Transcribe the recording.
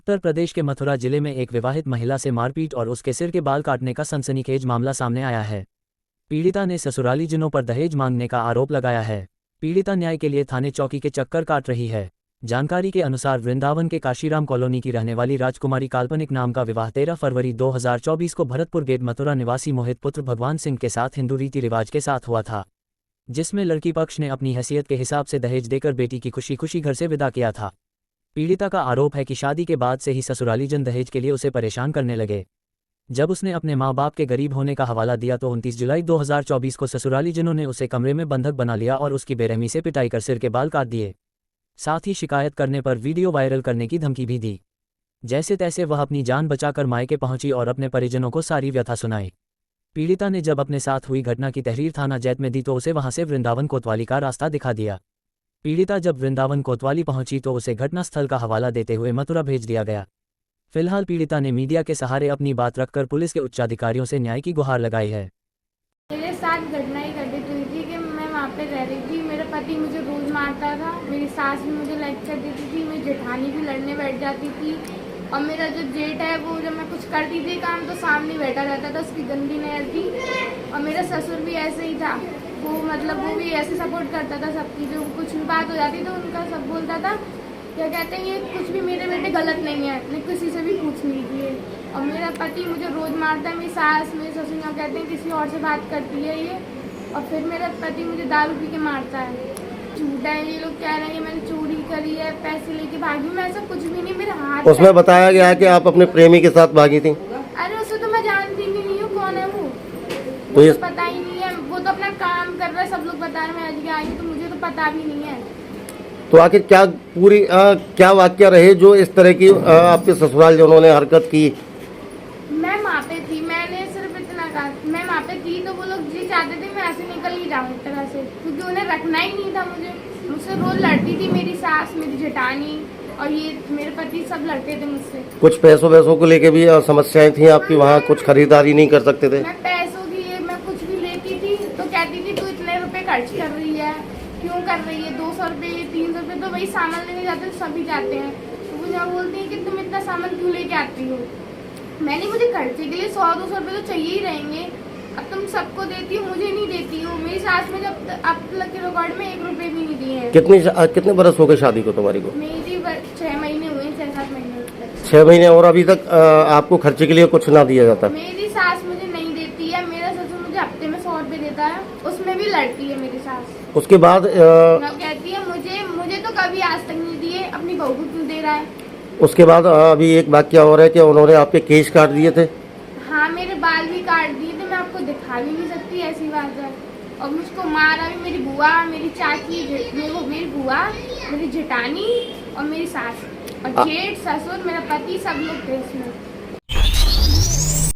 उत्तर प्रदेश के मथुरा जिले में एक विवाहित महिला से मारपीट और उसके सिर के बाल काटने का सनसनीखेज मामला सामने आया है। पीड़िता ने ससुरालीजनों पर दहेज मांगने का आरोप लगाया है। पीड़िता न्याय के लिए थाने चौकी के चक्कर काट रही है। जानकारी के अनुसार वृंदावन के काशीराम कॉलोनी की रहने वाली राजकुमारी काल्पनिक नाम का विवाह 13 फरवरी 2024 को भरतपुर गेट मथुरा निवासी मोहित पुत्र भगवान सिंह के साथ हिंदू रीति रिवाज के साथ हुआ था, जिसमें लड़की पक्ष ने अपनी हैसियत के हिसाब से दहेज देकर बेटी की खुशी खुशी घर से विदा किया था। पीड़िता का आरोप है कि शादी के बाद से ही ससुरालीजन दहेज के लिए उसे परेशान करने लगे। जब उसने अपने माँ बाप के गरीब होने का हवाला दिया तो 29 जुलाई 2024 को ससुरालीजनों ने उसे कमरे में बंधक बना लिया और उसकी बेरहमी से पिटाई कर सिर के बाल काट दिए। साथ ही शिकायत करने पर वीडियो वायरल करने की धमकी भी दी। जैसे तैसे वह अपनी जान बचाकर मायके पहुंची और अपने परिजनों को सारी व्यथा सुनाई। पीड़िता ने जब अपने साथ हुई घटना की तहरीर थाना जैत में दी तो उसे वहां से वृंदावन कोतवाली का रास्ता दिखा दिया। पीड़िता जब वृंदावन कोतवाली पहुंची तो उसे घटनास्थल का हवाला देते हुए मथुरा भेज दिया गया। फिलहाल पीड़िता ने मीडिया के सहारे अपनी बात रखकर पुलिस के उच्चाधिकारियों से न्याय की गुहार लगाई है। मेरे साथ घटना ही घटित हुई थी कि मैं वहाँ पे रह रही थी। मेरा पति मुझे रोज मारता था, मेरी सास भी मुझे लाइक कर देती थी, मेरी जेठानी भी लड़ने बैठ जाती थी और मेरा जो जेठ है वो जब मैं कुछ करती थी काम तो सामने बैठा रहता था, उसकी गंदी नहर थी। और मेरा ससुर भी ऐसे ही था, वो भी ऐसे सपोर्ट करता था सबकी, जो कुछ भी बात हो जाती तो उनका सब बोलता था क्या कहते हैं ये कुछ भी मेरे बेटे गलत नहीं है, मैं किसी से भी पूछ नहीं थी। और मेरा पति मुझे रोज मारता है, मेरी सास मेरे ससुर कहते हैं किसी और से बात करती है ये। और फिर मेरा पति मुझे दारू पी के मारता है। झूठा है, ये लोग कह रहे हैं कि मैंने चोरी करी है, पैसे लेके भागी, मैं ऐसा कुछ भी नहीं, मेरे हाथ। उसमें बताया गया है कि आप अपने प्रेमी के साथ भागी थी। अरे उसे तो मैं जानती भी नहीं हूँ कौन है वो, तो ये पता ही नहीं है। वो तो अपना काम कर रहा है, सब लोग बता रहे हैं मैं आज आई हूँ, तो मुझे तो पता भी नहीं है। तो आखिर क्या क्या वाक्य रहे जो इस तरह की आपके ससुराल जो उन्होंने हरकत की? मैं वहाँ पे थी, मैंने सिर्फ इतना कहा, मैं वहाँ पे थी तो वो लोग जी चाहते थे मैं ऐसे निकल ही जाऊँ एक तरह से, क्योंकि उन्हें रखना ही नहीं था मुझसे रोज लड़ती थी मेरी सास, मेरी जेठानी और ये मेरे पति, सब लड़ते थे मुझसे। कुछ पैसों को लेके भी समस्याएं थी आपकी? वहाँ कुछ खरीदारी नहीं कर सकते थे? मैं पैसों की मैं कुछ भी लेती थी तो कहती थी तू इतने रुपए खर्च कर रही है, क्यों कर रही है, 200 रुपये 300 रुपये तो वही सामान लेने जाते तो सभी जाते हैं। तो मुझे बोलती है कि तुम इतना सामान क्यों लेके आती हो। मैंने मुझे खर्चे के लिए 100-200 रुपये तो चाहिए ही रहेंगे, अब तुम सबको देती हो मुझे नहीं देती हो। मेरी सास में जब अब तक के रिकॉर्ड में 1 रुपये भी नहीं दिए हैं। कितने बरस हो गए शादी को तुम्हारी को? मेरी 6 महीने हुए, 6-7 महीने। 6 महीने। और अभी तक आपको खर्चे के लिए कुछ ना दिया जाता? मेरी सास मुझे नहीं देती है, मेरा ससुर मुझे हफ्ते में 100 रुपये देता है, उसमें भी लड़ती है मेरी सास। उसके बाद कहती है मुझे तो कभी आज तक नहीं दिए, अपनी बहू को क्यों दे रहा है। उसके बाद अभी एक वाक्य और है कि उन्होंने आपके केस काट दिए थे। हाँ, मेरे बाल भी काट दिए थे, मैं आपको दिखा भी नहीं सकती, ऐसी बात है। और मुझको मारा भी मेरी बुआ, मेरी चाची, मेरी बुआ, मेरी जेठानी और मेरी सास और जेठ, ससुर, मेरा पति, सब लोग थे इसमें।